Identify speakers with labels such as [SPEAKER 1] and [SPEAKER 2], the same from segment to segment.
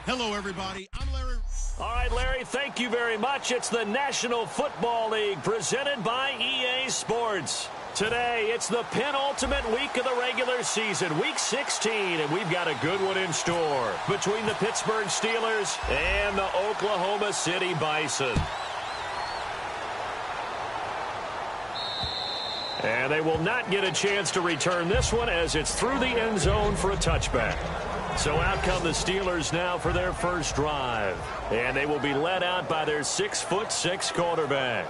[SPEAKER 1] Hello, everybody. I'm Larry.
[SPEAKER 2] All right, Larry, thank you very much. It's the National Football League presented by EA Sports. Today, it's the penultimate week of the regular season, Week 16, and we've got a good one in store between the Pittsburgh Steelers and the Oklahoma City Bisons. And they will not get a chance to return this one as it's through the end zone for a touchback. So out come the Steelers now for their first drive. And they will be led out by their 6'6" quarterback.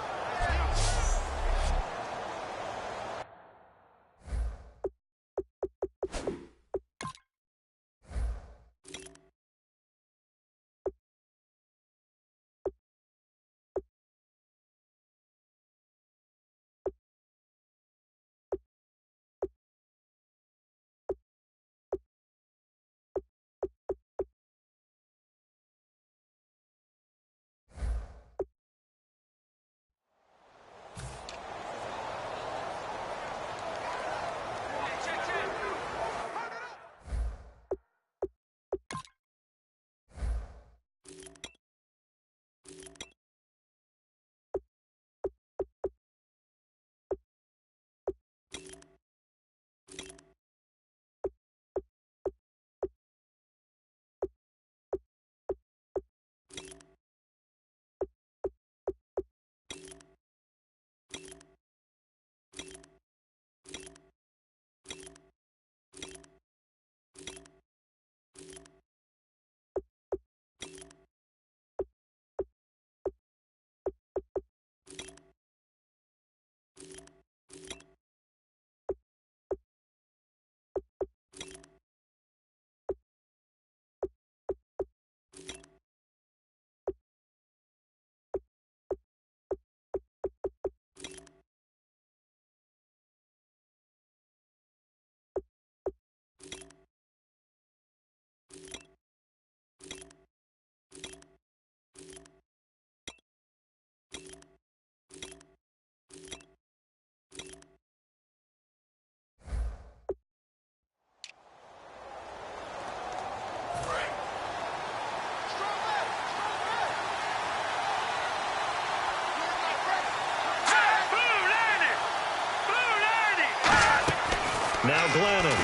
[SPEAKER 2] Now Glennon.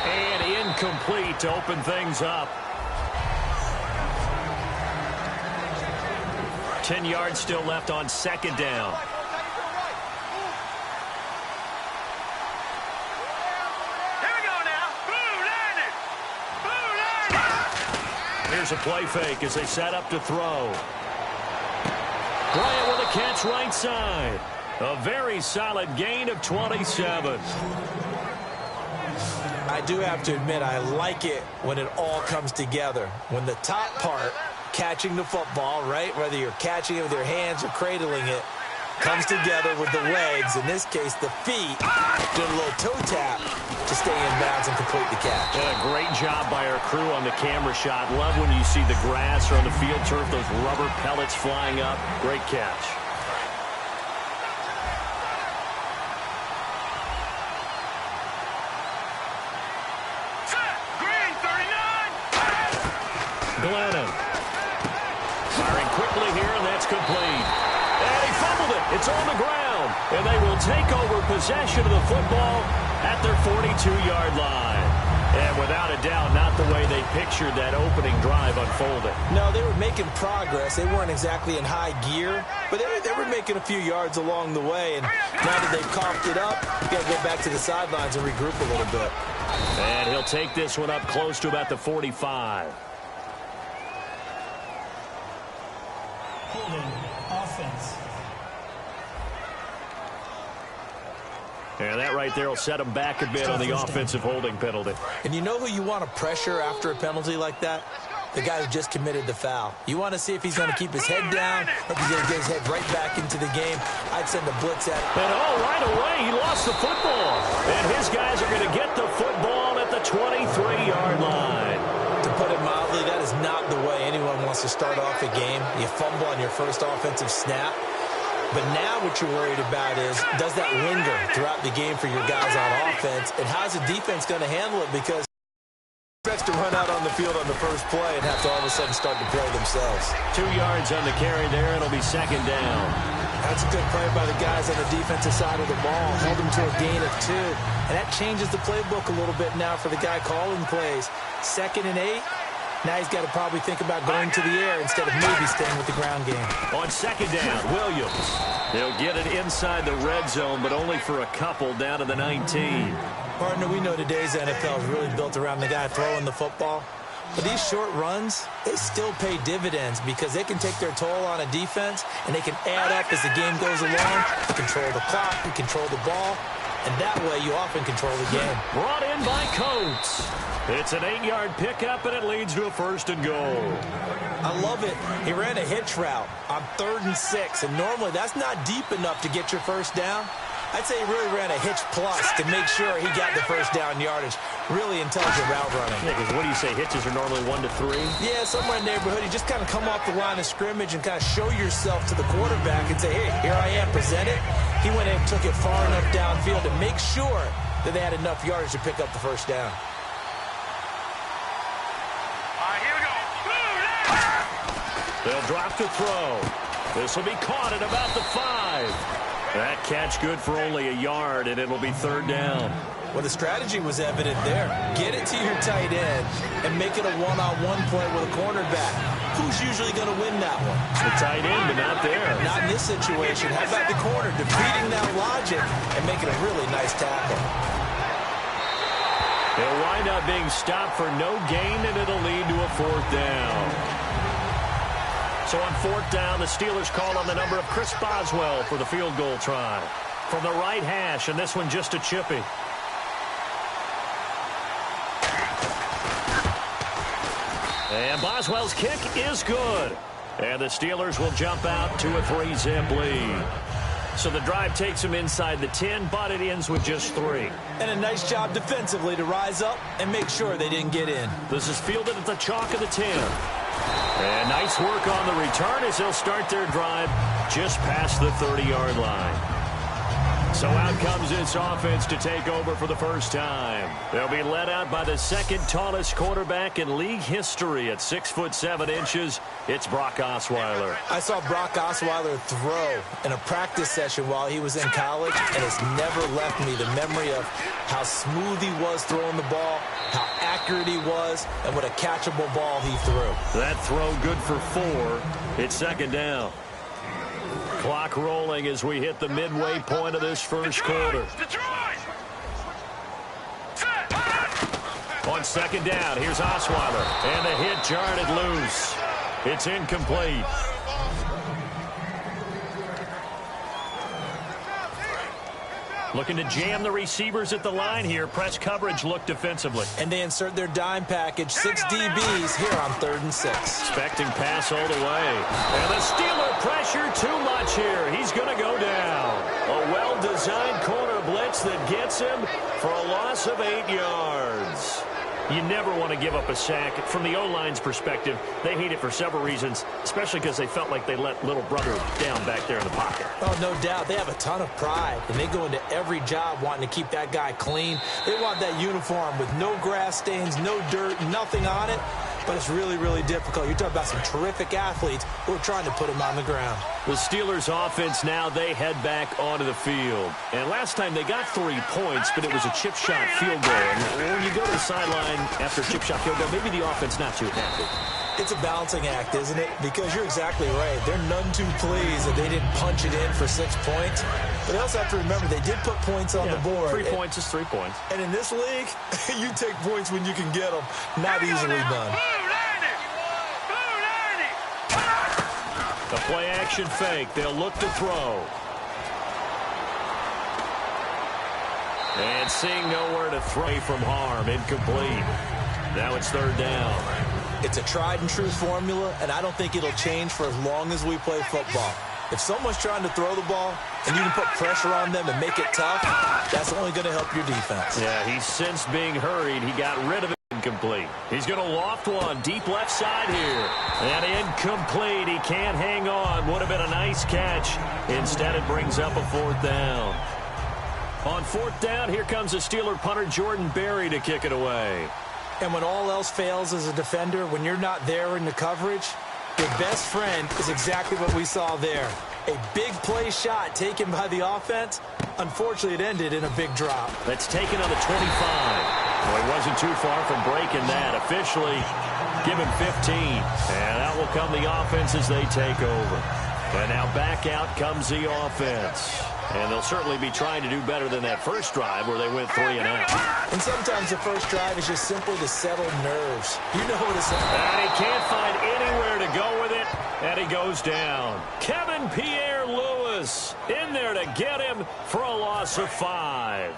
[SPEAKER 2] And incomplete to open things up. 10 yards still left on second down.
[SPEAKER 3] Here we go now.
[SPEAKER 2] Here's a play fake as they set up to throw. Bryant with a catch right side. A very solid gain of 27.
[SPEAKER 4] I do have to admit, I like it when it all comes together. When the top part, catching the football, right, whether you're catching it with your hands or cradling it, comes together with the legs, in this case the feet, do a little toe tap to stay in bounds and complete the catch.
[SPEAKER 2] And a great job by our crew on the camera shot. Love when you see the grass or on the field turf, those rubber pellets flying up. Great catch. Glennon. Firing quickly here, and that's complete. And he fumbled it. It's on the ground. And they will take over possession of the football at their 42-yard line. And without a doubt, not the way they pictured that opening drive unfolding.
[SPEAKER 4] No, they were making progress. They weren't exactly in high gear, but they were making a few yards along the way. And now that they've coughed it up, you got to go back to the sidelines and regroup a little bit.
[SPEAKER 2] And he'll take this one up close to about the 45.
[SPEAKER 5] Holding offense.
[SPEAKER 2] And that right there will set them back a bit on the offensive holding penalty.
[SPEAKER 4] And you know who you want to pressure after a penalty like that? The guy who just committed the foul. You want to see if he's going to keep his head down or if he's going to get his head right back into the game. I'd send a blitz at him.
[SPEAKER 2] And right away, he lost the football. And his guys are going to get the football at the 23-yard line.
[SPEAKER 4] To put it mildly, that is not the way anyone wants to start off a game. You fumble on your first offensive snap. But now what you're worried about is, does that linger throughout the game for your guys on offense? And how's the defense going to handle it? Because Expects to run out on the field on the first play and have to all of a sudden start to play themselves.
[SPEAKER 2] 2 yards on the carry there. It'll be second down.
[SPEAKER 4] That's a good play by the guys on the defensive side of the ball. Held them to a gain of 2. And that changes the playbook a little bit now for the guy calling plays. 2nd and 8. Now he's got to probably think about going to the air instead of maybe staying with the ground game.
[SPEAKER 2] On second down, Williams. They'll get it inside the red zone, but only for a couple down to the 19.
[SPEAKER 4] Partner, we know today's NFL is really built around the guy throwing the football. But these short runs, they still pay dividends because they can take their toll on a defense and they can add up as the game goes along. You control the clock, you control the ball, and that way you often control the game.
[SPEAKER 2] Brought in by Coates. It's an 8-yard pickup, and it leads to a 1st and goal.
[SPEAKER 4] I love it. He ran a hitch route on 3rd and 6, and normally that's not deep enough to get your first down. I'd say he really ran a hitch plus to make sure he got the first down yardage. Really intelligent route running.
[SPEAKER 2] Yeah, because what do you say, hitches are normally 1 to 3?
[SPEAKER 4] Yeah, somewhere in the neighborhood. You just kind of come off the line of scrimmage and kind of show yourself to the quarterback and say, hey, here I am, present it. He went in and took it far enough downfield to make sure that they had enough yardage to pick up the first down.
[SPEAKER 2] They'll drop to throw. This will be caught at about the 5. That catch good for only a yard, and it'll be 3rd down.
[SPEAKER 4] Well, the strategy was evident there. Get it to your tight end and make it a one-on-one play with a cornerback. Who's usually going to win that one?
[SPEAKER 2] It's the tight end, but not there.
[SPEAKER 4] Not in this situation. How about the corner defeating that logic and making a really nice tackle?
[SPEAKER 2] They'll wind up being stopped for no gain, and it'll lead to a 4th down. So on 4th down, the Steelers call on the number of Chris Boswell for the field goal try. From the right hash, and this one just a chippy. And Boswell's kick is good. And the Steelers will jump out to a 3-zip lead. So the drive takes them inside the 10, but it ends with just 3.
[SPEAKER 4] And a nice job defensively to rise up and make sure they didn't get in.
[SPEAKER 2] This is fielded at the chalk of the 10. And nice work on the return as they'll start their drive just past the 30-yard line. So out comes this offense to take over for the first time. They'll be led out by the 2nd tallest quarterback in league history at 6'7". It's Brock Osweiler.
[SPEAKER 4] I saw Brock Osweiler throw in a practice session while he was in college, and it's never left me the memory of how smooth he was throwing the ball, how accurate he was, and what a catchable ball he threw.
[SPEAKER 2] That throw good for 4. It's 2nd down. Clock rolling as we hit the midway point of this first quarter. On 2nd down, here's Osweiler. And the hit jarred it loose. It's incomplete. Looking to jam the receivers at the line here. Press coverage look defensively.
[SPEAKER 4] And they insert their dime package, 6 DBs here on 3rd and 6.
[SPEAKER 2] Expecting pass all the way. And the Steeler pressure too much here. He's going to go down. A well-designed corner blitz that gets him for a loss of 8 yards. You never want to give up a sack. From the O-line's perspective, they hate it for several reasons, especially because they felt like they let little brother down back there in the pocket.
[SPEAKER 4] Oh, no doubt. They have a ton of pride, and they go into every job wanting to keep that guy clean. They want that uniform with no grass stains, no dirt, nothing on it. But it's really, really difficult. You're talking about some terrific athletes who are trying to put him on the ground.
[SPEAKER 2] The Steelers offense now, they head back onto the field. And last time they got 3 points, but it was a chip shot field goal. And when you go to the sideline after a chip shot field goal, maybe the offense not too happy.
[SPEAKER 4] It's a balancing act, isn't it? Because you're exactly right. They're none too pleased that they didn't punch it in for 6 points. But they also have to remember they did put points on the board.
[SPEAKER 2] 3 points is 3 points.
[SPEAKER 4] And in this league, you take points when you can get them. Not easily done.
[SPEAKER 2] The play-action fake. They'll look to throw. And seeing nowhere to throw from harm. Incomplete. Now it's 3rd down.
[SPEAKER 4] It's a tried-and-true formula, and I don't think it'll change for as long as we play football. If someone's trying to throw the ball and you can put pressure on them and make it tough, that's only going to help your defense.
[SPEAKER 2] Yeah, he sensed being hurried. He got rid of it. Incomplete. He's going to loft one deep left side here. And incomplete. He can't hang on. Would have been a nice catch. Instead, it brings up a 4th down. On 4th down, here comes the Steeler punter Jordan Berry to kick it away.
[SPEAKER 4] And when all else fails as a defender, when you're not there in the coverage, your best friend is exactly what we saw there. A big play shot taken by the offense. Unfortunately, it ended in a big drop.
[SPEAKER 2] That's taken on the 25. Well, he wasn't too far from breaking that. Officially, give him 15. And out will come the offense as they take over. And now back out comes the offense. And they'll certainly be trying to do better than that first drive where they went 3 and out.
[SPEAKER 4] And sometimes the first drive is just simply to settle nerves. You know what it's like.
[SPEAKER 2] And he can't find anywhere to go with it. And he goes down. Kevin Pierre-Louis in there to get him for a loss of 5.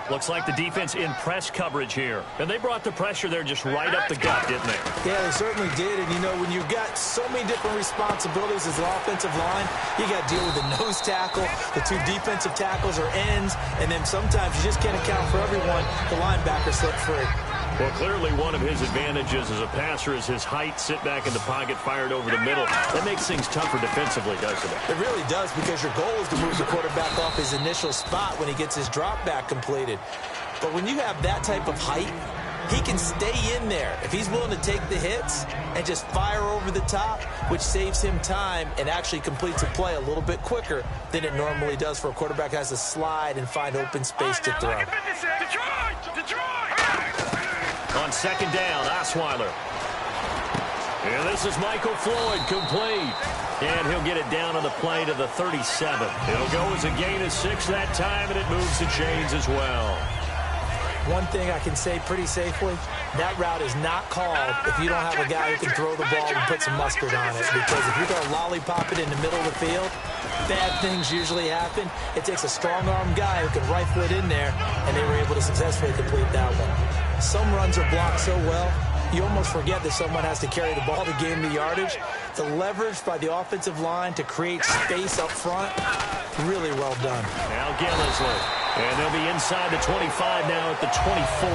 [SPEAKER 2] Looks like the defense in press coverage here. And they brought the pressure there just right up the gut, didn't they?
[SPEAKER 4] Yeah, they certainly did. And, you know, when you've got so many different responsibilities as an offensive line, you got to deal with the nose tackle, the 2 defensive tackles or ends, and then sometimes you just can't account for everyone. The linebacker slipped free.
[SPEAKER 2] Well, clearly one of his advantages as a passer is his height, sit back in the pocket, fired over the middle. That makes things tougher defensively, doesn't it?
[SPEAKER 4] It really does, because your goal is to move the quarterback off his initial spot when he gets his drop back completed. But when you have that type of height, he can stay in there if he's willing to take the hits and just fire over the top, which saves him time and actually completes a play a little bit quicker than it normally does for a quarterback that has to slide and find open space to throw.
[SPEAKER 2] On second down, Osweiler. And this is Michael Floyd, complete. And he'll get it down on the play to the 37. It'll go as a gain of 6 that time, and it moves the chains as well.
[SPEAKER 4] One thing I can say pretty safely, that route is not called if you don't have a guy who can throw the ball and put some mustard on it. Because if you're going to lollipop it in the middle of the field, bad things usually happen. It takes a strong-arm guy who can rifle it in there, and they were able to successfully complete that one. Some runs are blocked so well, you almost forget that someone has to carry the ball to gain the yardage. The leverage by the offensive line to create space up front, really well done.
[SPEAKER 2] Now Gillisley. And they'll be inside the 25 now at the 24.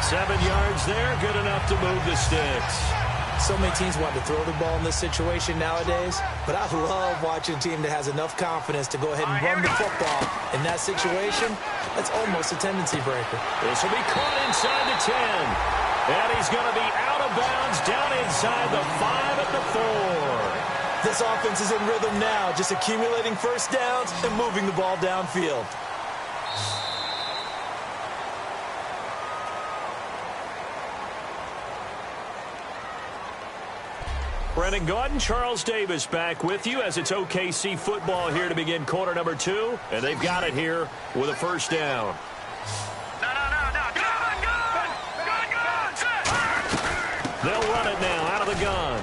[SPEAKER 2] 7 yards there, good enough to move the sticks.
[SPEAKER 4] So many teams want to throw the ball in this situation nowadays, but I love watching a team that has enough confidence to go ahead and run the football. In that situation, that's almost a tendency breaker.
[SPEAKER 2] This will be caught inside the 10. And he's going to be out of bounds down inside the 5 at the 4.
[SPEAKER 4] This offense is in rhythm now, just accumulating first downs and moving the ball downfield.
[SPEAKER 2] Brennan Gaudin, Charles Davis back with you as it's OKC football here to begin quarter number 2. And they've got it here with a first down. They'll run it now out of the gun.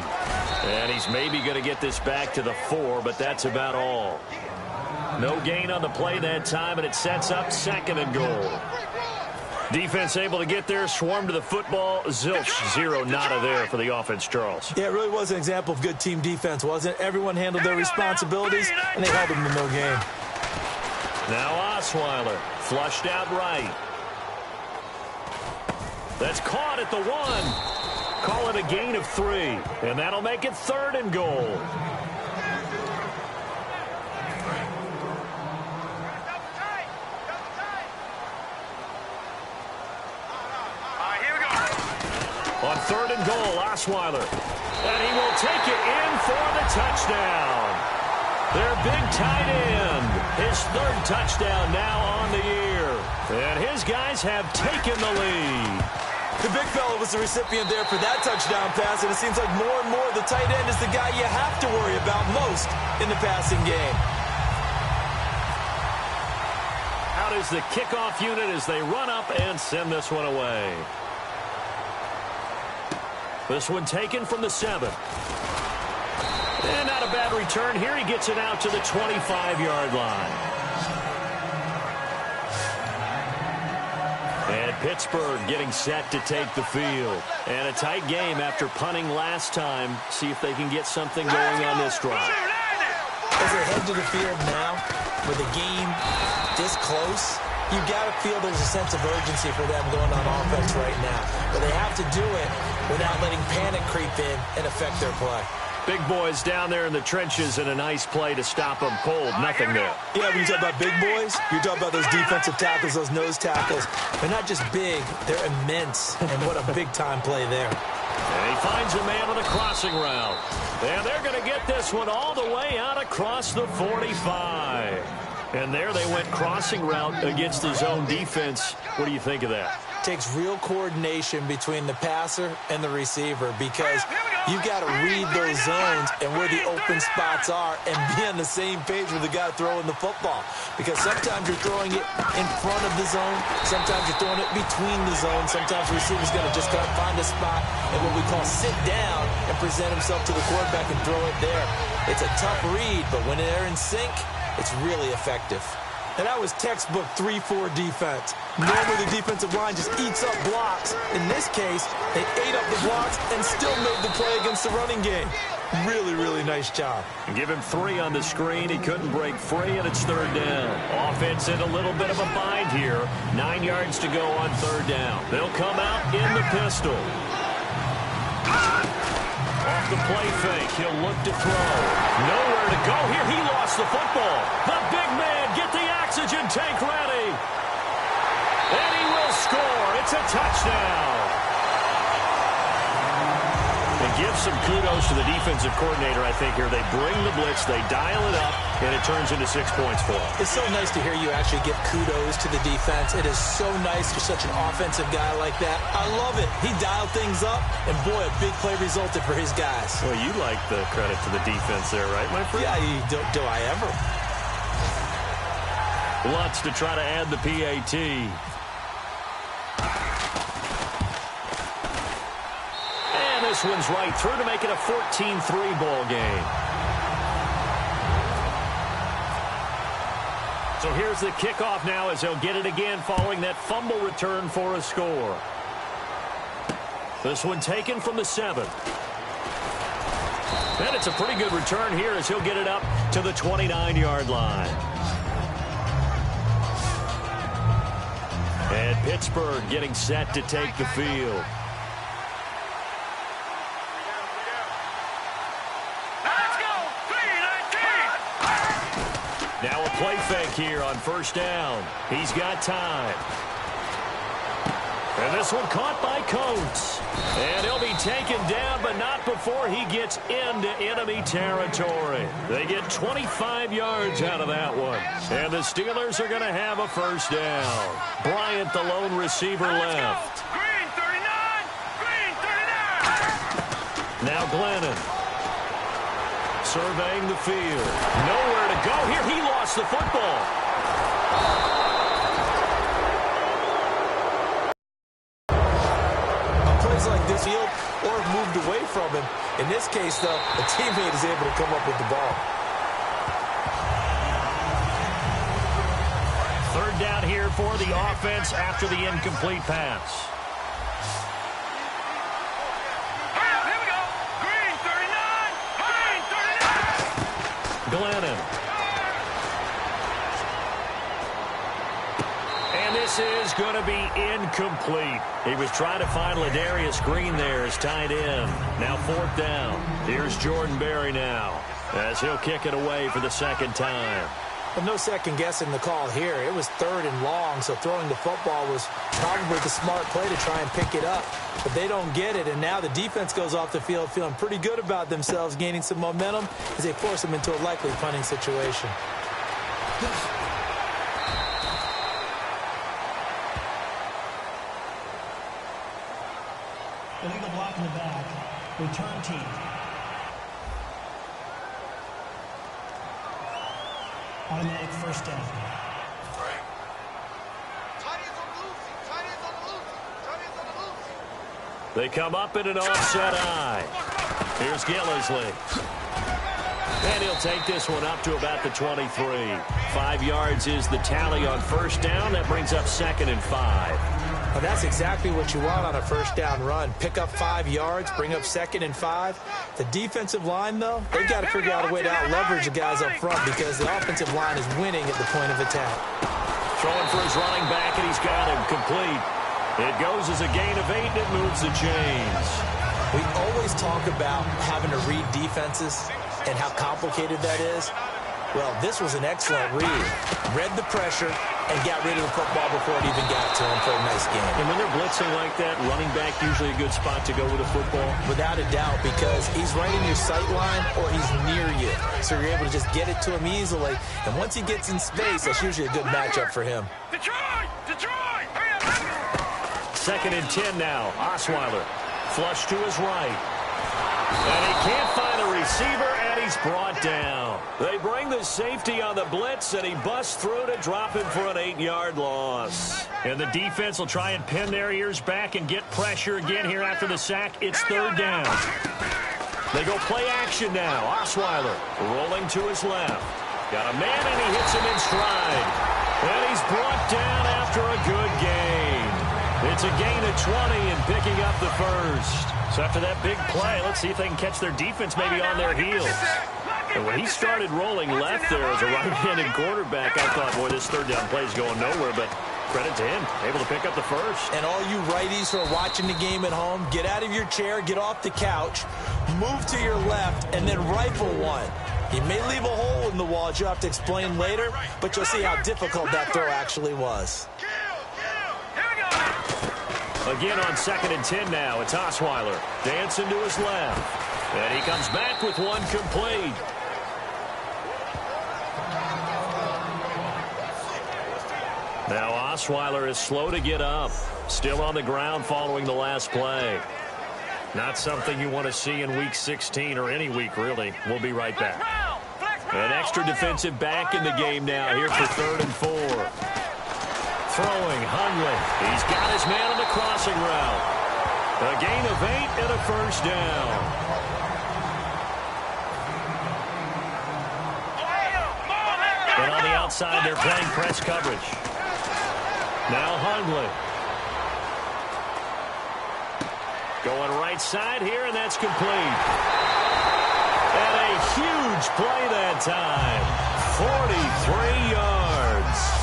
[SPEAKER 2] And he's maybe going to get this back to the 4, but that's about all. No gain on the play that time, and it sets up 2nd and goal. Defense able to get there, swarm to the football. Zilch, 0 nada there for the offense, Charles.
[SPEAKER 4] Yeah, it really was an example of good team defense, wasn't it? Everyone handled their responsibilities, and they held them to no gain.
[SPEAKER 2] Now Osweiler, flushed out right. That's caught at the 1. Call it a gain of 3, and that'll make it 3rd and goal. On 3rd and goal, Osweiler. And he will take it in for the touchdown. Their big tight end. His 3rd touchdown now on the year. And his guys have taken the lead.
[SPEAKER 4] The big fella was the recipient there for that touchdown pass, and it seems like more and more the tight end is the guy you have to worry about most in the passing game.
[SPEAKER 2] Out is the kickoff unit as they run up and send this one away. This one taken from the 7. And not a bad return. Here he gets it out to the 25-yard line. And Pittsburgh getting set to take the field. And a tight game after punting last time. See if they can get something going on this drive.
[SPEAKER 4] As they head to the field now, with the game this close, you got to feel there's a sense of urgency for them going on offense right now. But they have to do it without letting panic creep in and affect their play.
[SPEAKER 2] Big boys down there in the trenches, and a nice play to stop them cold. Nothing there.
[SPEAKER 4] Yeah, when you talk about big boys, you're talking about those defensive tackles, those nose tackles. They're not just big, they're immense. And what a big-time play there.
[SPEAKER 2] And he finds a man on a crossing route. And they're going to get this one all the way out across the 45. And there they went crossing route against the zone defense. What do you think of that?
[SPEAKER 4] Takes real coordination between the passer and the receiver because you've got to read those zones and where the open spots are and be on the same page with the guy throwing the football. Because sometimes you're throwing it in front of the zone. Sometimes you're throwing it between the zones. Sometimes the receiver's going to just kind of find a spot and what we call sit down and present himself to the quarterback and throw it there. It's a tough read, but when they're in sync, it's really effective. And that was textbook 3-4 defense. Normally the defensive line just eats up blocks. In this case, they ate up the blocks and still made the play against the running game. Really, really nice job.
[SPEAKER 2] Give him 3 on the screen. He couldn't break free, and it's 3rd down. Offense in a little bit of a bind here. 9 yards to go on 3rd down. They'll come out in the pistol. Off the play fake, he'll look to throw. Nowhere to go here. He lost the football. The big man, get the oxygen tank ready. And he will score. It's a touchdown. And give some kudos to the defensive coordinator, I think, here. They bring the blitz, they dial it up, and it turns into 6 points for them.
[SPEAKER 4] It's so nice to hear you actually give kudos to the defense. It is so nice you're such an offensive guy like that. I love it. He dialed things up, and boy, a big play resulted for his guys.
[SPEAKER 2] Well, you like the credit to the defense there, right, my friend?
[SPEAKER 4] Yeah, do I ever?
[SPEAKER 2] Lutz to try to add the PAT. This one's right through to make it a 14-3 ball game. So here's the kickoff now as he'll get it again following that fumble return for a score. This one taken from the 7. And it's a pretty good return here as he'll get it up to the 29-yard line. And Pittsburgh getting set to take the field. Now a play fake here on 1st down. He's got time. And this one caught by Coates. And he'll be taken down, but not before he gets into enemy territory. They get 25 yards out of that one. And the Steelers are going to have a 1st down. Bryant, the lone receiver, left.
[SPEAKER 3] Green 39! Green 39!
[SPEAKER 2] Now Glennon. Surveying the field. Nowhere to go here. He lost the football.
[SPEAKER 4] On plays like this, field or moved away from him. In this case, though, a teammate is able to come up with the ball.
[SPEAKER 2] 3rd down here for the offense after the incomplete pass. Glennon. And this is going to be incomplete. He was trying to find Ladarius Green there as tight end. Now 4th down. Here's Jordan Berry now as he'll kick it away for the 2nd time.
[SPEAKER 4] But no second guessing the call here. It was 3rd and long, so throwing the football was probably the smart play to try and pick it up. But they don't get it, and now the defense goes off the field feeling pretty good about themselves, gaining some momentum as they force them into a likely punting situation.
[SPEAKER 1] Illegal block in the back. Return team. Automatic 1st down.
[SPEAKER 2] They come up in an offset eye. Here's Gillisley. And he'll take this one up to about the 23. 5 yards is the tally on 1st down. That brings up 2nd and 5.
[SPEAKER 4] Well, that's exactly what you want on a 1st down run. Pick up 5 yards, bring up 2nd and 5. The defensive line, though, they've got to figure out a way to out-leverage the guys up front because the offensive line is winning at the point of attack.
[SPEAKER 2] Throwing for his running back, and he's got him complete. It goes as a gain of 8, and it moves the chains.
[SPEAKER 4] We always talk about having to read defenses and how complicated that is. Well, this was an excellent read. Read the pressure and got rid of the football before it even got to him for a nice game.
[SPEAKER 2] And when they're blitzing like that, running back usually a good spot to go with a football.
[SPEAKER 4] Without a doubt, because he's right in your sight line or he's near you. So you're able to just get it to him easily. And once he gets in space, that's usually a good matchup for him.
[SPEAKER 3] Detroit! Detroit!
[SPEAKER 2] Second and 10 now. Osweiler flush to his right. And he can't find a receiver, and he's brought down. They bring the safety on the blitz, and he busts through to drop him for an 8-yard loss. And the defense will try and pin their ears back and get pressure again here after the sack. It's third down. They go play action now. Osweiler rolling to his left. Got a man, and he hits him in stride. And he's brought down after a good gain. It's a gain of 20 and picking up the first. So after that big play, let's see if they can catch their defense maybe on their heels. And when he started rolling left there as a right-handed quarterback, I thought, boy, this third down play is going nowhere. But credit to him, able to pick up the first.
[SPEAKER 4] And all you righties who are watching the game at home, get out of your chair, get off the couch, move to your left, and then rifle one. He may leave a hole in the wall, as you'll have to explain later, but you'll see how difficult that throw actually was.
[SPEAKER 2] Again on second and 10 now. It's Osweiler dancing to his left. And he comes back with one complete. Now Osweiler is slow to get up. Still on the ground following the last play. Not something you want to see in Week 16 or any week, really. We'll be right back. An extra defensive back in the game now here for third and 4. Throwing, Hundley. He's got his man on the crossing route. A gain of 8 and a first down. And on the outside, they're playing press coverage. Now Hundley. Going right side here, and that's complete. And a huge play that time. 43 yards.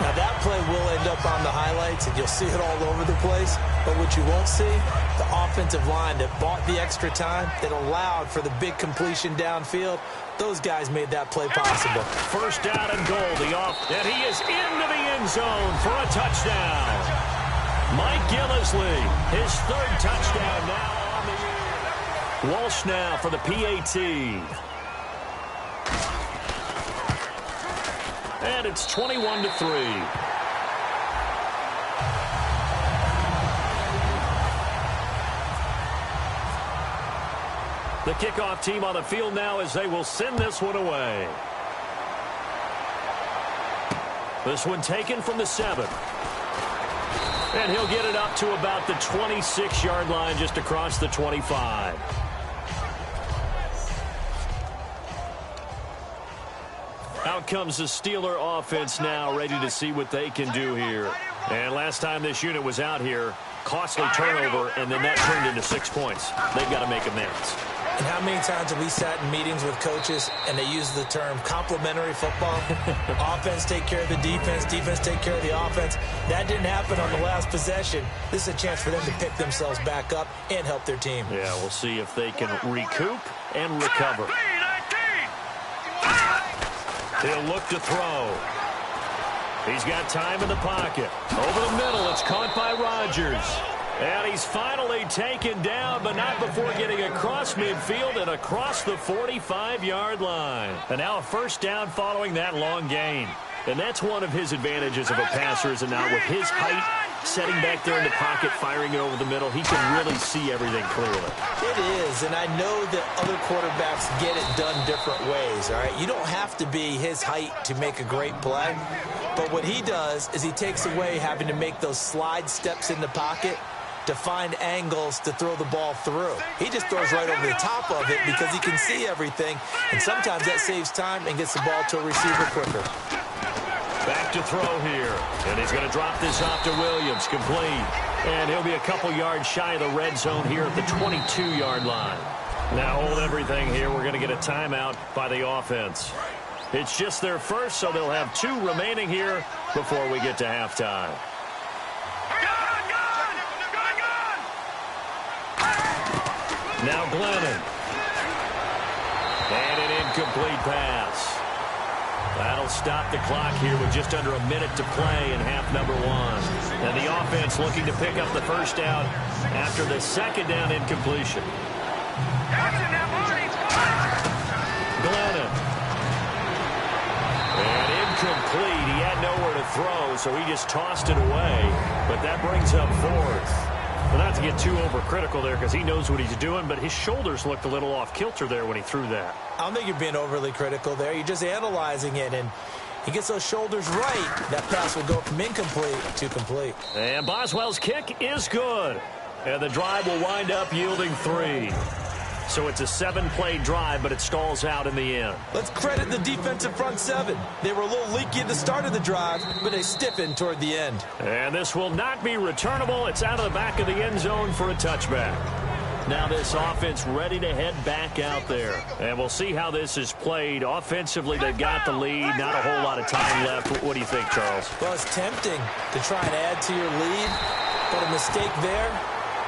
[SPEAKER 4] Now, that play will end up on the highlights, and you'll see it all over the place. But what you won't see, the offensive line that bought the extra time, that allowed for the big completion downfield, those guys made that play possible.
[SPEAKER 2] First down and goal, and he is into the end zone for a touchdown. Mike Gillislee, his third touchdown now on the year. Walsh now for the PAT. And it's 21-3. The kickoff team on the field now as they will send this one away. This one taken from the 7. And he'll get it up to about the 26-yard line just across the 25. Out comes the Steeler offense now, ready to see what they can do here. And last time this unit was out here, costly turnover, and then that turned into 6 points. They've got to make amends.
[SPEAKER 4] And how many times have we sat in meetings with coaches and they use the term complementary football? Offense take care of the defense, defense take care of the offense. That didn't happen on the last possession. This is a chance for them to pick themselves back up and help their team.
[SPEAKER 2] Yeah, we'll see if they can recoup and recover. He'll look to throw. He's got time in the pocket. Over the middle, it's caught by Rodgers. And he's finally taken down, but not before getting across midfield and across the 45-yard line. And now a first down following that long gain. And that's one of his advantages of a passer, is it not? With his height, setting back there in the pocket, firing it over the middle, he can really see everything clearly.
[SPEAKER 4] It is, and I know that other quarterbacks get it done different ways, all right? You don't have to be his height to make a great play. But what he does is he takes away having to make those slide steps in the pocket to find angles to throw the ball through. He just throws right over the top of it because he can see everything, and sometimes that saves time and gets the ball to a receiver quicker.
[SPEAKER 2] Back to throw here, and he's going to drop this off to Williams, complete. And he'll be a couple yards shy of the red zone here at the 22-yard line. Now hold everything here. We're going to get a timeout by the offense. It's just their first, so they'll have 2 remaining here before we get to halftime. Now Glennon. And an incomplete pass. That'll stop the clock here with just under a minute to play in half number 1. And the offense looking to pick up the first down after the second down incompletion. Glennon. And incomplete. He had nowhere to throw, so he just tossed it away. But that brings up 4th. Well, not to get too overcritical there because he knows what he's doing, but his shoulders looked a little off kilter there when he threw that.
[SPEAKER 4] I don't think you're being overly critical there. You're just analyzing it, and he gets those shoulders right. That pass will go from incomplete to complete.
[SPEAKER 2] And Boswell's kick is good. And the drive will wind up yielding 3. So it's a 7-play drive, but it stalls out in the end.
[SPEAKER 4] Let's credit the defensive front 7. They were a little leaky at the start of the drive, but they stiffened toward the end.
[SPEAKER 2] And this will not be returnable. It's out of the back of the end zone for a touchback. Now this offense ready to head back out there. And we'll see how this is played. Offensively, they've got the lead. Not a whole lot of time left. What do you think, Charles?
[SPEAKER 4] Well, it's tempting to try and add to your lead, but a mistake there,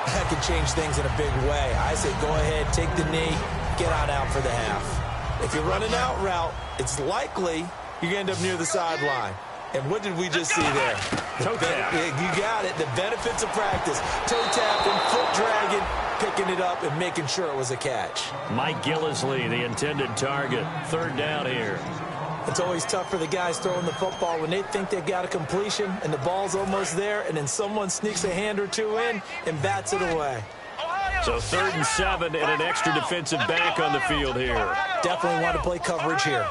[SPEAKER 4] that could change things in a big way. I say go ahead, take the knee, get on out for the half. If you run an out route, it's likely you're going to end up near the sideline. And what did we just see there?
[SPEAKER 2] Toe tap.
[SPEAKER 4] You got it. The benefits of practice. Toe tapping, foot dragging, picking it up, and making sure it was a catch.
[SPEAKER 2] Mike Gillisley, the intended target. 3rd down here.
[SPEAKER 4] It's always tough for the guys throwing the football when they think they've got a completion and the ball's almost there, and then someone sneaks a hand or two in and bats it away.
[SPEAKER 2] So 3rd and 7 and an extra defensive back on the field here.
[SPEAKER 4] Definitely want to play coverage here.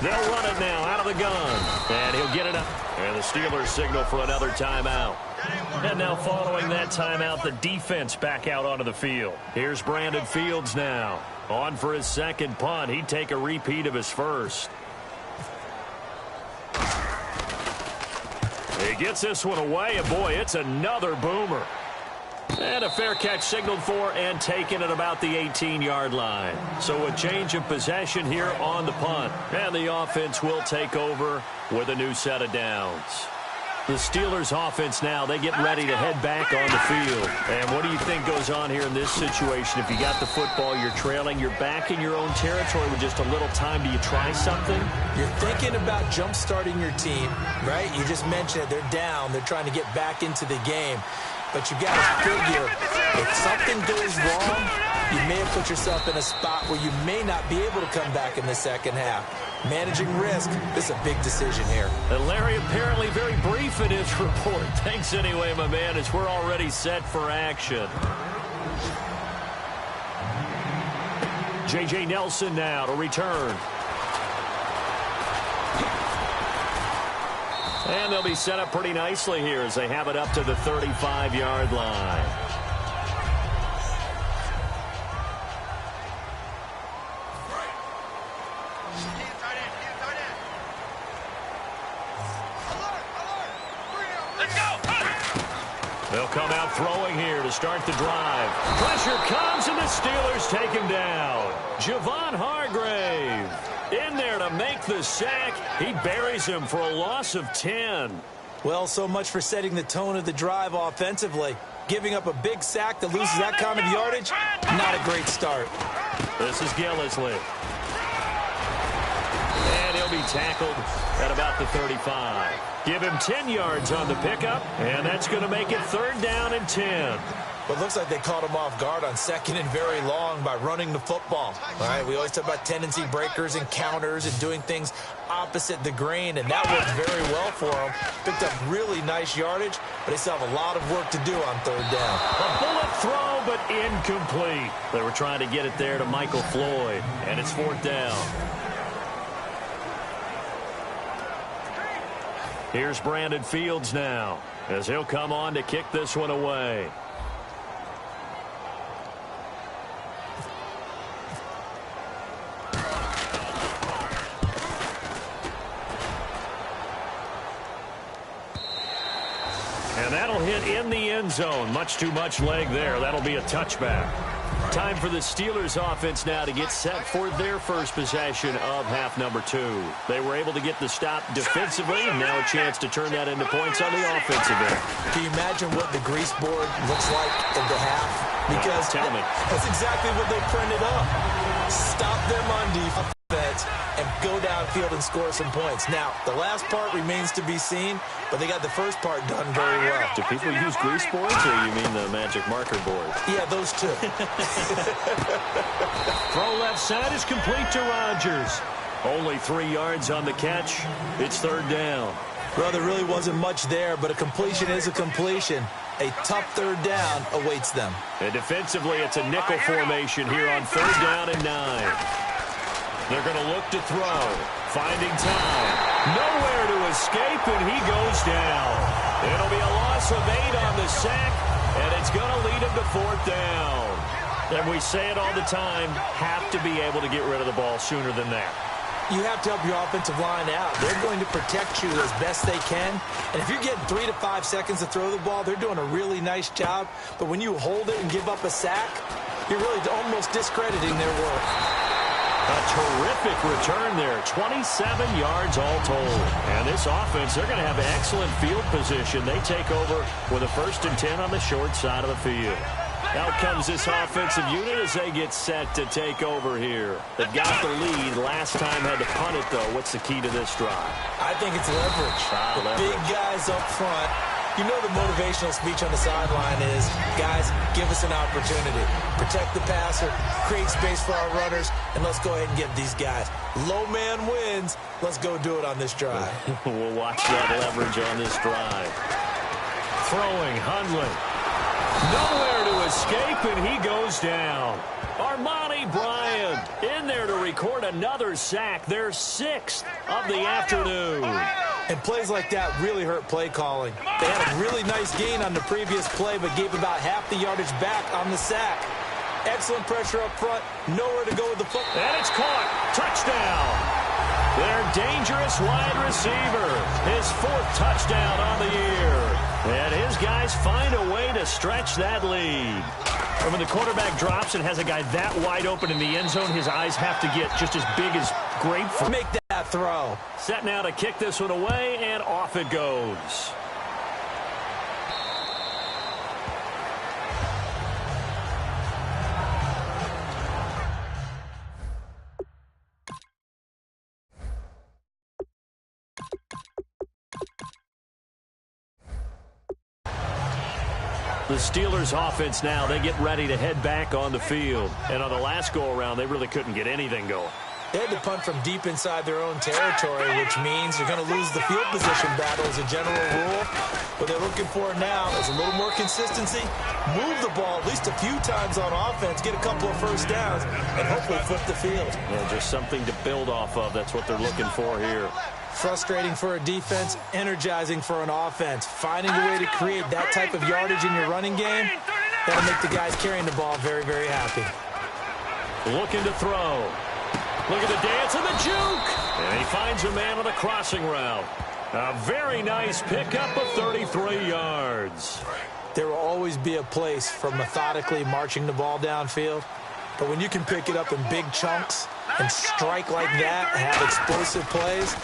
[SPEAKER 2] They'll run it now out of the gun. And he'll get it up. And the Steelers signal for another timeout. And now following that timeout, the defense back out onto the field. Here's Brandon Fields now. On for his second punt. He'd take a repeat of his first. He gets this one away, and boy, it's another boomer. And a fair catch signaled for and taken at about the 18-yard line. So a change of possession here on the punt. And the offense will take over with a new set of downs. The Steelers offense now, they get ready to head back on the field. And what do you think goes on here in this situation? If you got the football, you're trailing, you're back in your own territory with just a little time. Do you try something?
[SPEAKER 4] You're thinking about jump-starting your team, right? You just mentioned it. They're down. They're trying to get back into the game. But you got to figure, if something goes wrong, you may have put yourself in a spot where you may not be able to come back in the second half. Managing risk, this is a big decision here.
[SPEAKER 2] And Larry apparently very brief in his report. Thanks anyway, my man, as we're already set for action. J.J. Nelson now to return. And they'll be set up pretty nicely here as they have it up to the 35-yard line. They'll come out throwing here to start the drive. Pressure comes, and the Steelers take him down. Javon Hargrave in there to make the sack. He buries him for a loss of 10.
[SPEAKER 4] Well, so much for setting the tone of the drive offensively. Giving up a big sack that loses that kind of yardage, not a great start.
[SPEAKER 2] This is Gillisley. And he'll be tackled at about the 35. Give him 10 yards on the pickup, and that's going to make it 3rd down and 10.
[SPEAKER 4] But it looks like they caught him off guard on 2nd and very long by running the football. All right, we always talk about tendency breakers and counters and doing things opposite the grain, and that worked very well for them. Picked up really nice yardage, but they still have a lot of work to do on 3rd down.
[SPEAKER 2] A bullet throw, but incomplete. They were trying to get it there to Michael Floyd, and it's 4th down. Here's Brandon Fields now, as he'll come on to kick this one away. And that'll hit in the end zone. Much too much leg there. That'll be a touchback. Time for the Steelers offense now to get set for their first possession of half number 2. They were able to get the stop defensively. Now a chance to turn that into points on the offensive end.
[SPEAKER 4] Can you imagine what the grease board looks like at the half? Because
[SPEAKER 2] tell me.
[SPEAKER 4] That's exactly what they printed up. Stop them on defense and go downfield and score some points. Now, the last part remains to be seen, but they got the first part done very well.
[SPEAKER 2] Do people use grease boards, or you mean the magic marker board?
[SPEAKER 4] Yeah, those two.
[SPEAKER 2] Throw left side is complete to Rodgers. Only 3 yards on the catch. It's third down.
[SPEAKER 4] Well, there really wasn't much there, but a completion is a completion. A tough third down awaits them.
[SPEAKER 2] And defensively, it's a nickel formation here on third down and 9. They're going to look to throw. Finding time. Nowhere to escape, and he goes down. It'll be a loss of 8 on the sack, and it's going to lead him to fourth down. And we say it all the time, have to be able to get rid of the ball sooner than that.
[SPEAKER 4] You have to help your offensive line out. They're going to protect you as best they can. And if you're getting 3 to 5 seconds to throw the ball, they're doing a really nice job. But when you hold it and give up a sack, you're really almost discrediting their work.
[SPEAKER 2] A terrific return there. 27 yards all told. And this offense, they're going to have excellent field position. They take over with a 1st and 10 on the short side of the field. Out comes this offensive unit as they get set to take over here. They've got the lead. Last time had to punt it, though. What's the key to this drive?
[SPEAKER 4] I think it's leverage. The big guys up front. You know the motivational speech on the sideline is, guys, give us an opportunity. Protect the passer, create space for our runners, and let's go ahead and get these guys. Low man wins. Let's go do it on this drive.
[SPEAKER 2] We'll watch that leverage on this drive. Throwing, Hundley. Nowhere to escape, and he goes down. Armani Bryant in there to record another sack. Their 6th of the afternoon.
[SPEAKER 4] And plays like that really hurt play calling. They had a really nice gain on the previous play, but gave about half the yardage back on the sack. Excellent pressure up front. Nowhere to go with the football.
[SPEAKER 2] And it's caught. Touchdown. Their dangerous wide receiver. His 4th touchdown on the year. And his guys find a way to stretch that lead. And when the quarterback drops and has a guy that wide open in the end zone, his eyes have to get just as big as grapefruit.
[SPEAKER 4] Make that throw.
[SPEAKER 2] Set now to kick this one away, and off it goes. The Steelers offense now, they get ready to head back on the field. And on the last go-around, they really couldn't get anything going.
[SPEAKER 4] They had to punt from deep inside their own territory, which means you're going to lose the field position battle as a general rule. What they're looking for now is a little more consistency, move the ball at least a few times on offense, get a couple of first downs, and hopefully flip the field.
[SPEAKER 2] Well, just something to build off of. That's what they're looking for here.
[SPEAKER 4] Frustrating for a defense, energizing for an offense. Finding a way to create that type of yardage in your running game, that'll make the guys carrying the ball very, very happy.
[SPEAKER 2] Looking to throw. Look at the dance and the juke. And he finds a man on the crossing route. A very nice pickup of 33 yards.
[SPEAKER 4] There will always be a place for methodically marching the ball downfield. But when you can pick it up in big chunks and strike like that, have explosive plays,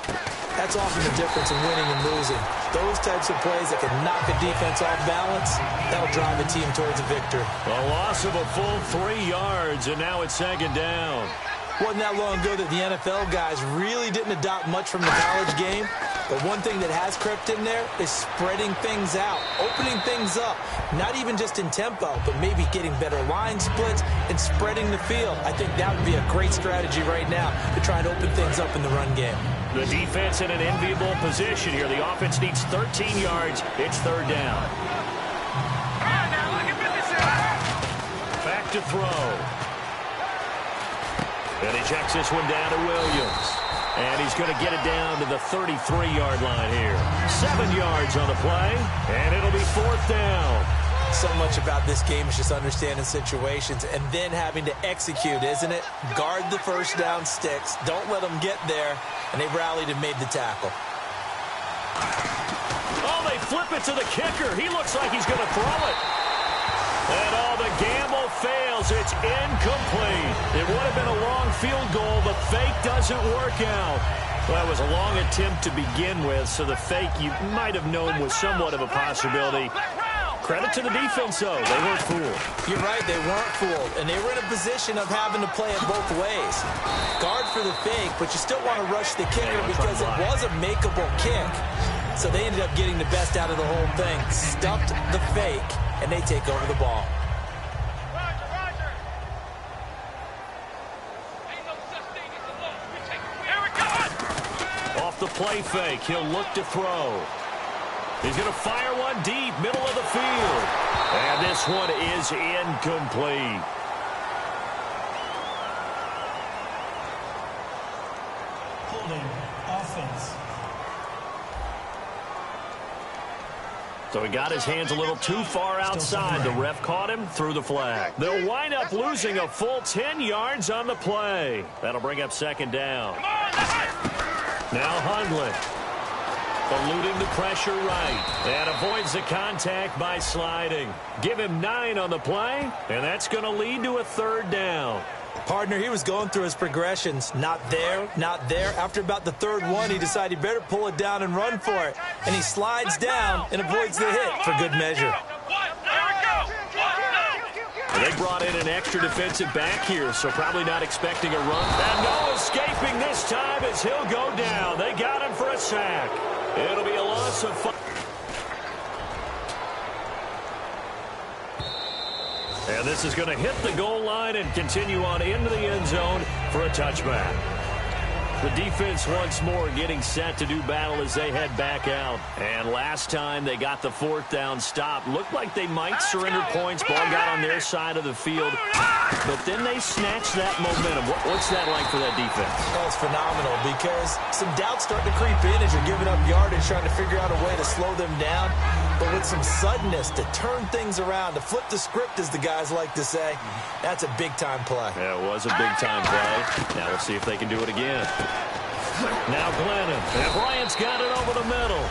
[SPEAKER 4] that's often the difference in winning and losing. Those types of plays that can knock a defense off balance, that'll drive a team towards a victory.
[SPEAKER 2] A loss of a full 3 yards, and now it's 2nd down.
[SPEAKER 4] Wasn't that long ago that the NFL guys really didn't adopt much from the college game. But one thing that has crept in there is spreading things out, opening things up, not even just in tempo, but maybe getting better line splits and spreading the field. I think that would be a great strategy right now to try and open things up in the run game.
[SPEAKER 2] The defense in an enviable position here. The offense needs 13 yards. It's 3rd down. Back to throw. And he checks this one down to Williams. And he's going to get it down to the 33-yard line here. 7 yards on the play, and it'll be 4th down.
[SPEAKER 4] So much about this game is just understanding situations and then having to execute, isn't it? Guard the first down sticks. Don't let them get there. And they rallied and made the tackle.
[SPEAKER 2] Oh, they flip it to the kicker. He looks like he's going to throw it. And all the gamble fails. It's incomplete. It would have been a long field goal. The fake doesn't work out. Well, it was a long attempt to begin with, so the fake you might have known was somewhat of a possibility. Credit to the defense, though. They weren't fooled.
[SPEAKER 4] You're right, they weren't fooled. And they were in a position of having to play it both ways. Guard for the fake, but you still want to rush the kicker because it was a makeable kick. So they ended up getting the best out of the whole thing. Stuffed the fake, and they take over the ball.
[SPEAKER 2] Off the play fake, he'll look to throw. He's going to fire one deep, middle of the field. And this one is incomplete.
[SPEAKER 1] Holding offense.
[SPEAKER 2] So he got his hands a little too far outside. The ref caught him, threw the flag. They'll wind up losing a full 10 yards on the play. That'll bring up second down. Now Hundley. Eluding the pressure right. And avoids the contact by sliding. Give him 9 on the play, and that's going to lead to a third down.
[SPEAKER 4] Partner, he was going through his progressions. Not there, not there. After about the third one, he decided he better pull it down and run for it. And he slides down and avoids the hit for good measure.
[SPEAKER 2] They brought in an extra defensive back here, so probably not expecting a run. And no escaping this time as he'll go down. They got him for a sack. It'll be a loss of 5. And this is going to hit the goal line and continue on into the end zone for a touchback. The defense once more getting set to do battle as they head back out. And last time they got the fourth down stop, looked like they might surrender points. Ball got on their side of the field. But then they snatched that momentum. What's that like for that defense?
[SPEAKER 4] Oh, it's phenomenal because some doubts start to creep in as you're giving up yardage, trying to figure out a way to slow them down. But with some suddenness to turn things around, to flip the script, as the guys like to say, that's a big-time play.
[SPEAKER 2] Yeah, it was a big-time play. Now we'll see if they can do it again. Now Glennon. And Bryant's got it over the middle.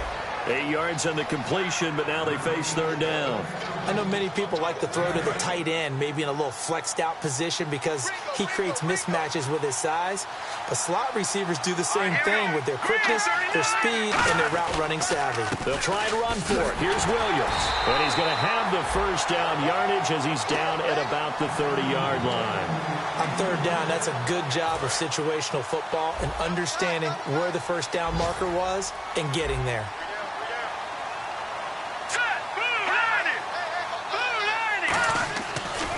[SPEAKER 2] 8 yards on the completion, but now they face third down.
[SPEAKER 4] I know many people like to throw to the tight end, maybe in a little flexed out position because he creates mismatches with his size. But slot receivers do the same thing with their quickness, their speed, and their route running savvy.
[SPEAKER 2] They'll try and run for it. Here's Williams. And he's going to have the first down yardage as he's down at about the 30-yard line.
[SPEAKER 4] On third down, that's a good job of situational football and understanding where the first down marker was and getting there.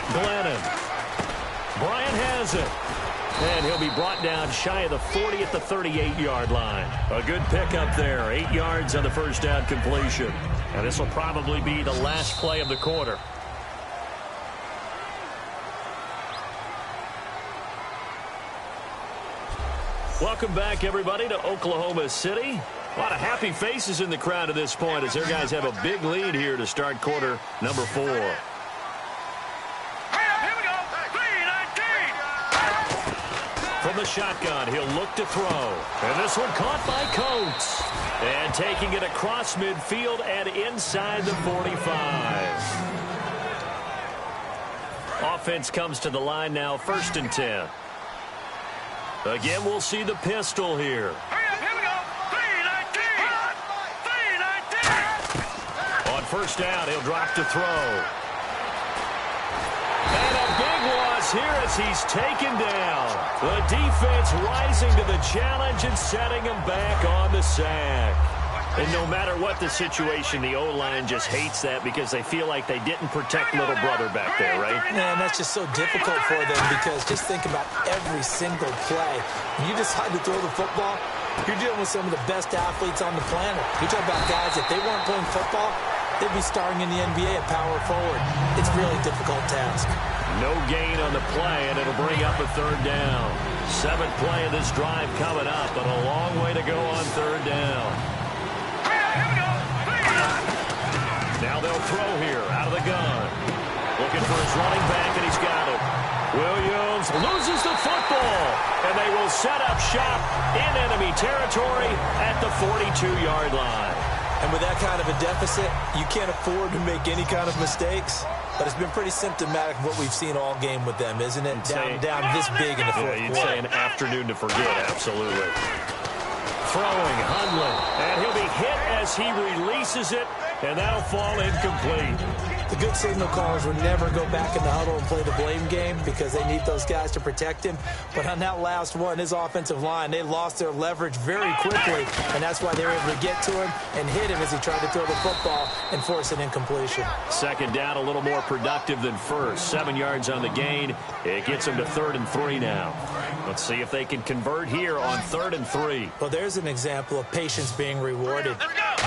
[SPEAKER 2] Glennon. Bryant has it. And he'll be brought down shy of the 40 at the 38-yard line. A good pickup there. 8 yards on the first down completion. And this will probably be the last play of the quarter. Welcome back, everybody, to Oklahoma City. A lot of happy faces in the crowd at this point as their guys have a big lead here to start quarter number 4. From the shotgun, he'll look to throw. And this one caught by Coates. And taking it across midfield and inside the 45. Offense comes to the line now, 1st and 10. Again, we'll see the pistol here. On first down, he'll drop to throw. And a big loss here as he's taken down. The defense rising to the challenge and setting him back on the sack. And no matter what the situation, the O-line just hates that because they feel like they didn't protect little brother back there, right?
[SPEAKER 4] Man, that's just so difficult for them because just think about every single play. When you decide to throw the football, you're dealing with some of the best athletes on the planet. You talk about guys, if they weren't playing football, they'd be starring in the NBA at power forward. It's a really difficult task.
[SPEAKER 2] No gain on the play, and it'll bring up a third down. 7th play of this drive coming up, but a long way to go on third down. Now they'll throw here out of the gun. Looking for his running back, and he's got it. Williams loses the football, and they will set up shop in enemy territory at the 42-yard line.
[SPEAKER 4] And with that kind of a deficit, you can't afford to make any kind of mistakes. But it's been pretty symptomatic of what we've seen all game with them, isn't it? Down this big in the fourth quarter.
[SPEAKER 2] You'd say an afternoon to forget, absolutely. Throwing, Hundley, and he'll be hit as he releases it, and that'll fall incomplete.
[SPEAKER 4] The good signal callers will never go back in the huddle and play the blame game because they need those guys to protect him. But on that last one, his offensive line, they lost their leverage very quickly, and that's why they were able to get to him and hit him as he tried to throw the football and force an incompletion.
[SPEAKER 2] Second down, a little more productive than first. 7 yards on the gain. It gets them to 3rd and 3 now. Let's see if they can convert here on 3rd and 3.
[SPEAKER 4] Well, there's an example of patience being rewarded.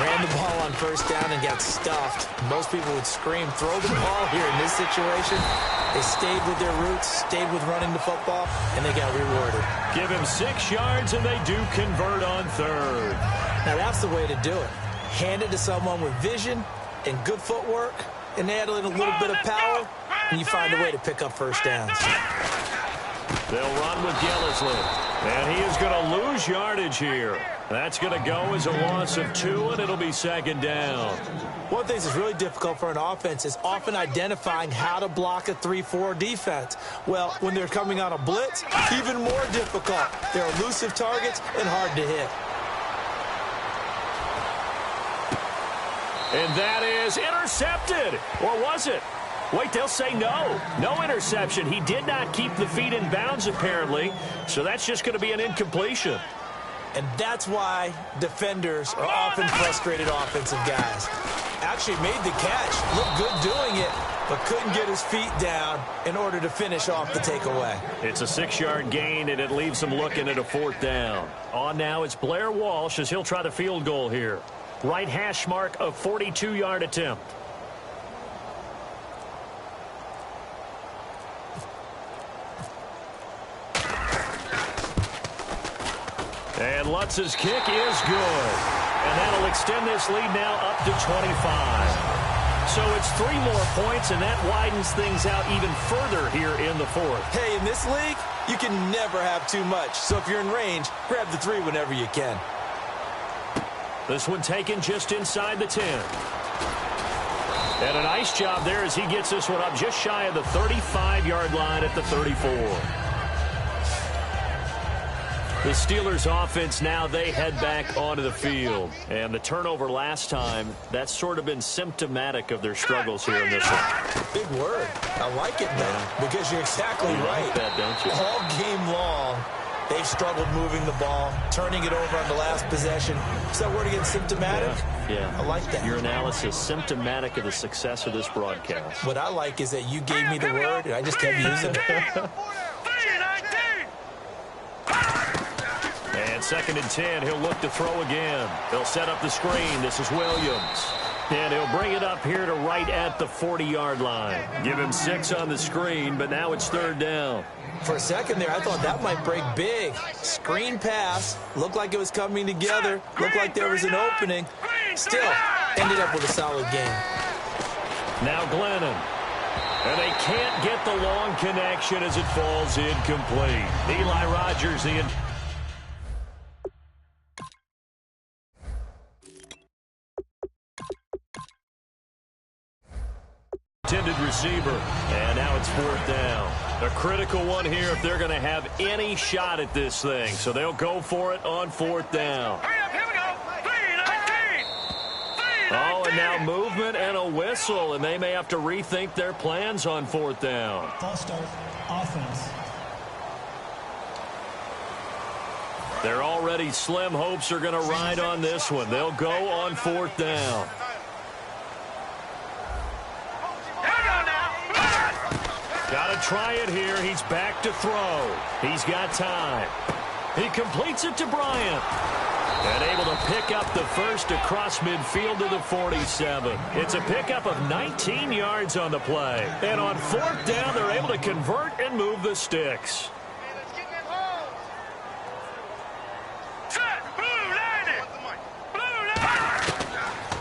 [SPEAKER 4] Ran the ball on first down and got stuffed. Most people would scream, throw the ball here in this situation. They stayed with their roots, stayed with running the football, and they got rewarded.
[SPEAKER 2] Give him 6 yards, and they do convert on 3rd.
[SPEAKER 4] Now, that's the way to do it. Hand it to someone with vision and good footwork, and add a little bit of power, and you find a way to pick up first downs.
[SPEAKER 2] They'll run with Gillisley, and he is going to lose yardage here. That's going to go as a loss of 2, and it'll be 2nd down.
[SPEAKER 4] One thing that's really difficult for an offense is often identifying how to block a 3-4 defense. Well, when they're coming on a blitz, even more difficult. They're elusive targets and hard to hit.
[SPEAKER 2] And that is intercepted. Or was it? Wait, they'll say no. No interception. He did not keep the feet in bounds, apparently. So that's just going to be an incompletion.
[SPEAKER 4] And that's why defenders are often frustrated offensive guys. Actually made the catch, looked good doing it, but couldn't get his feet down in order to finish off the takeaway.
[SPEAKER 2] It's a 6-yard gain, and it leaves him looking at a 4th down. On now, it's Blair Walsh as he'll try the field goal here. Right hash mark, a 42-yard attempt. And Lutz's kick is good. And that'll extend this lead now up to 25. So it's 3 more points, and that widens things out even further here in the 4th.
[SPEAKER 4] Hey, in this league, you can never have too much. So if you're in range, grab the 3 whenever you can.
[SPEAKER 2] This one taken just inside the 10. And a nice job there as he gets this one up just shy of the 35-yard line at the 34. The Steelers offense now, they head back onto the field. And the turnover last time, that's sort of been symptomatic of their struggles here in this one.
[SPEAKER 4] Big word. I like it, though, because you're exactly right.
[SPEAKER 2] Like that, don't you?
[SPEAKER 4] All game long, they've struggled moving the ball, turning it over on the last possession. Is that word again, symptomatic?
[SPEAKER 2] Yeah.
[SPEAKER 4] I like that.
[SPEAKER 2] Your analysis, symptomatic of the success of this broadcast.
[SPEAKER 4] What I like is that you gave me the word, and I just kept using it.
[SPEAKER 2] And 2nd and 10, he'll look to throw again. They'll set up the screen. This is Williams. And he'll bring it up here to right at the 40-yard line. Give him 6 on the screen, but now it's 3rd down.
[SPEAKER 4] For a second there, I thought that might break big. Screen pass. Looked like it was coming together. Looked like there was an opening. Still, ended up with a solid game.
[SPEAKER 2] Now Glennon. And they can't get the long connection as it falls incomplete. Eli Rogers, the intended receiver. And now it's 4th down. A critical one here if they're going to have any shot at this thing. So they'll go for it on 4th down.
[SPEAKER 3] Here we go. 3-19.
[SPEAKER 2] Oh, and now movement and a whistle, and they may have to rethink their plans on 4th down.
[SPEAKER 1] False start. Offense.
[SPEAKER 2] Their already slim hopes are going to ride on this one. They'll go on 4th down. Got to try it here. He's back to throw. He's got time. He completes it to Bryant. And able to pick up the first across midfield to the 47. It's a pickup of 19 yards on the play. And on 4th down, they're able to convert and move the sticks.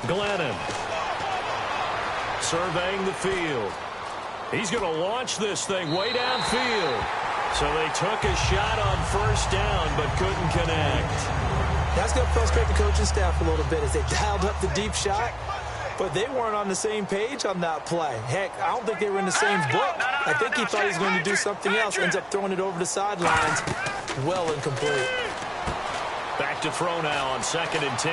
[SPEAKER 2] Glennon surveying the field. He's going to launch this thing way downfield. So they took a shot on 1st down but couldn't connect.
[SPEAKER 4] That's going to frustrate the coaching staff a little bit as they dialed up the deep shot, But they weren't on the same page on that play. Heck, I don't think they were in the same book. I think he thought he was going to do something else. Ends up throwing it over the sidelines. Well incomplete.
[SPEAKER 2] Back to throw now on 2nd and 10.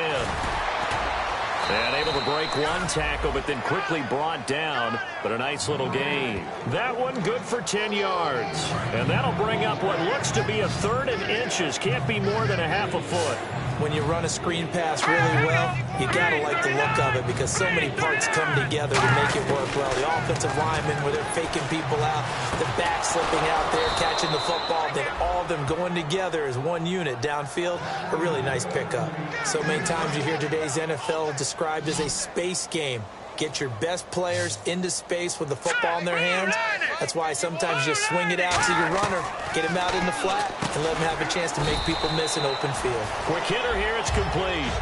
[SPEAKER 2] And able to break one tackle, but then quickly brought down. But a nice little gain. That one good for 10 yards. And that'll bring up what looks to be a 3rd and inches. Can't be more than a half a foot.
[SPEAKER 4] When you run a screen pass really well, you got to like the look of it because so many parts come together to make it work well. The offensive linemen, where they're faking people out, the back slipping out there, catching the football, then all of them going together as one unit downfield. A really nice pickup. So many times you hear today's NFL described as a space game. Get your best players into space with the football in their hands. That's why sometimes you just swing it out to your runner, get him out in the flat, and let him have a chance to make people miss an open field.
[SPEAKER 2] Quick hitter here, it's complete.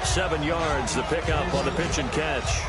[SPEAKER 2] 7 yards, the pickup on the pitch and catch.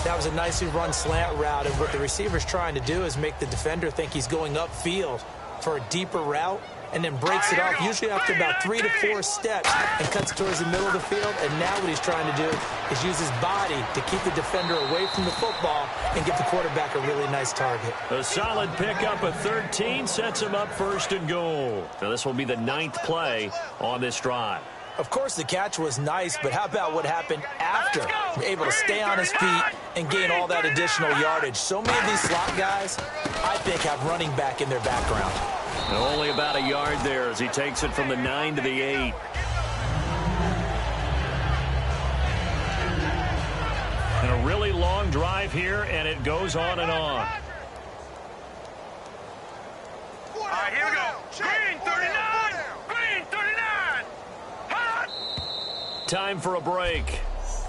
[SPEAKER 4] That was a nicely run slant route, and what the receiver's trying to do is make the defender think he's going upfield for a deeper route, and then breaks it off, usually after about 3 to 4 steps, and cuts towards the middle of the field. And now what he's trying to do is use his body to keep the defender away from the football and get the quarterback a really nice target.
[SPEAKER 2] A solid pickup of 13 sets him up 1st and goal. Now this will be the 9th play on this drive.
[SPEAKER 4] Of course, the catch was nice, but how about what happened after? Able to stay on his feet and gain all that additional yardage. So many of these slot guys, I think, have running back in their background.
[SPEAKER 2] Only about a yard there as he takes it from the 9 to the 8. And a really long drive here, and it goes on and on.
[SPEAKER 3] All right, here we go. Green 39. Green 39. Hot.
[SPEAKER 2] Time for a break.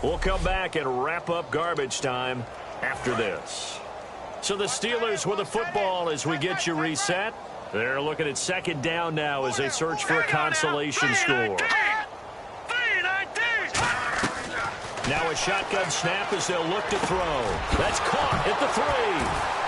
[SPEAKER 2] We'll come back and wrap up garbage time after this. So the Steelers with the football as we get you reset. They're looking at 2nd down now as they search for a consolation score. Now a shotgun snap as they'll look to throw. That's caught at the 3.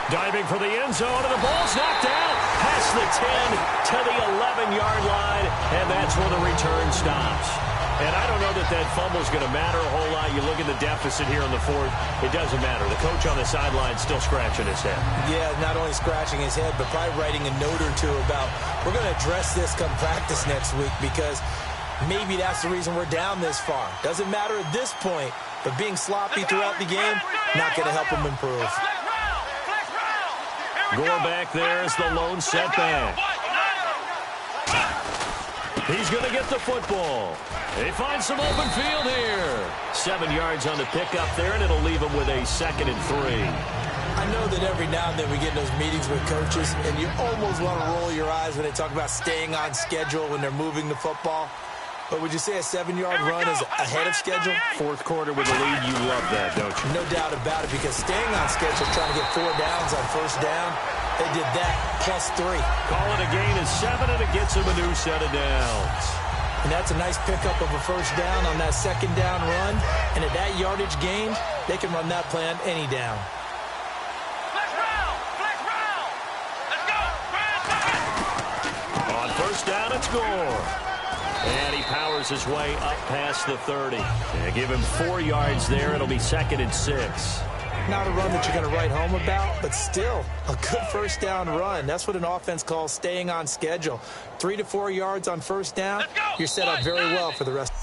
[SPEAKER 2] Diving for the end zone, and the ball's knocked out. Past the 10 to the 11-yard line, and that's where the return stops. And I don't know that that fumble's going to matter a whole lot. You look at the deficit here in the 4th, it doesn't matter. The coach on the sideline still scratching his head.
[SPEAKER 4] Yeah, not only scratching his head, but probably writing a note or two about, we're going to address this come practice next week because maybe that's the reason we're down this far. Doesn't matter at this point, but being sloppy throughout the game, not going to help him improve.
[SPEAKER 2] Gore back there is the lone setback. He's going to get the football. They find some open field here. 7 yards on the pickup there, and it'll leave him with a 2nd and 3.
[SPEAKER 4] I know that every now and then we get in those meetings with coaches, and you almost want to roll your eyes when they talk about staying on schedule when they're moving the football. But would you say a 7-yard run is ahead of schedule?
[SPEAKER 2] 4th quarter with a lead, you love that, don't you?
[SPEAKER 4] No doubt about it, because staying on schedule, trying to get 4 downs on 1st down, they did that plus 3.
[SPEAKER 2] Call it a gain of 7, and it gets him a new set of downs.
[SPEAKER 4] And that's a nice pickup of a 1st down on that 2nd down run. And at that yardage gained, they can run that play on any down.
[SPEAKER 3] Let's roll. Let's roll. Let's go.
[SPEAKER 2] On 1st down, it's Gore. And he powers his way up past the 30. And give him 4 yards there. It'll be 2nd and 6.
[SPEAKER 4] Not a run that you're going to write home about, but still a good 1st down run. That's what an offense calls staying on schedule. 3 to 4 yards on 1st down, you're set up very well for the rest.